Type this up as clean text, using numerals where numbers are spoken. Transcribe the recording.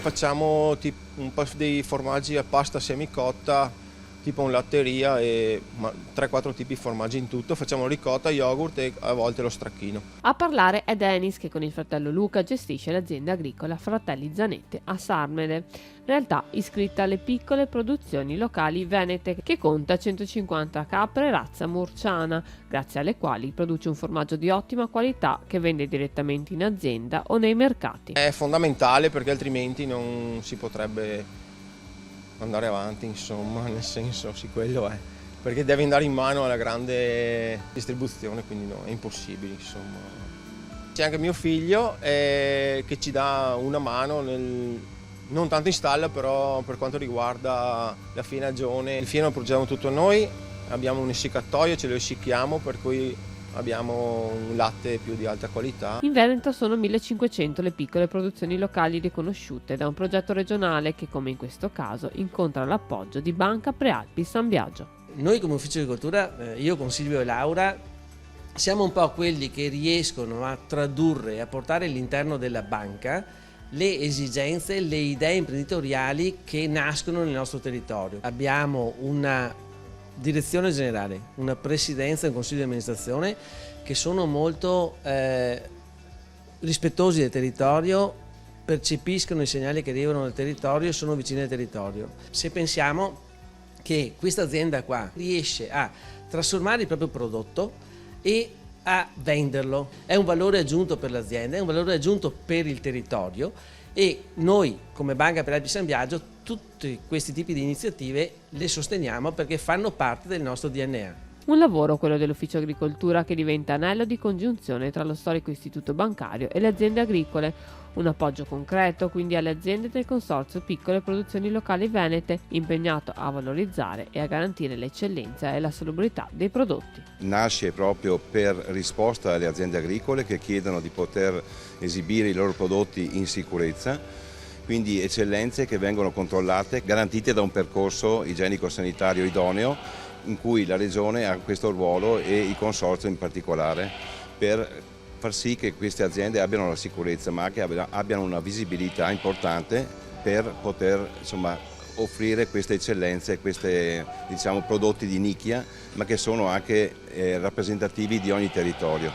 facciamo un po' dei formaggi a pasta semicotta, tipo un latteria e 3-4 tipi di formaggi in tutto. Facciamo ricotta, yogurt e a volte lo stracchino. A parlare è Denis, che con il fratello Luca gestisce l'azienda agricola Fratelli Zanette a Sarmede, realtà iscritta alle piccole produzioni locali venete, che conta 150 capre razza murciana, grazie alle quali produce un formaggio di ottima qualità che vende direttamente in azienda o nei mercati. È fondamentale perché altrimenti non si potrebbe andare avanti, insomma, nel senso, sì, quello è, perché devi andare in mano alla grande distribuzione, quindi no, è impossibile, insomma. C'è anche mio figlio che ci dà una mano, non tanto in stalla, però per quanto riguarda la fienagione. Il fieno lo produciamo tutto noi, abbiamo un essiccatoio, ce lo essicchiamo, per cui abbiamo un latte più di alta qualità. In Veneto sono 1500 le piccole produzioni locali riconosciute da un progetto regionale che, come in questo caso, incontra l'appoggio di Banca Prealpi San Biagio. Noi come Ufficio Agricoltura, io con Silvio e Laura, siamo un po' quelli che riescono a tradurre e a portare all'interno della banca le esigenze, le idee imprenditoriali che nascono nel nostro territorio. Abbiamo una direzione generale, una presidenza e un consiglio di amministrazione che sono molto rispettosi del territorio, percepiscono i segnali che arrivano dal territorio e sono vicini al territorio. Se pensiamo che questa azienda qua riesce a trasformare il proprio prodotto e a venderlo, è un valore aggiunto per l'azienda, è un valore aggiunto per il territorio, e noi come Banca Prealpi San Biagio tutti questi tipi di iniziative le sosteniamo perché fanno parte del nostro DNA. Un lavoro, quello dell'Ufficio Agricoltura, che diventa anello di congiunzione tra lo storico istituto bancario e le aziende agricole, un appoggio concreto quindi alle aziende del Consorzio Piccole Produzioni Locali Venete, impegnato a valorizzare e a garantire l'eccellenza e la salubrità dei prodotti. Nasce proprio per risposta alle aziende agricole che chiedono di poter esibire i loro prodotti in sicurezza, quindi eccellenze che vengono controllate, garantite da un percorso igienico-sanitario idoneo, in cui la Regione ha questo ruolo e il Consorzio in particolare, per far sì che queste aziende abbiano la sicurezza, ma che abbiano una visibilità importante per poter, insomma, offrire queste eccellenze, questi prodotti di nicchia, ma che sono anche rappresentativi di ogni territorio.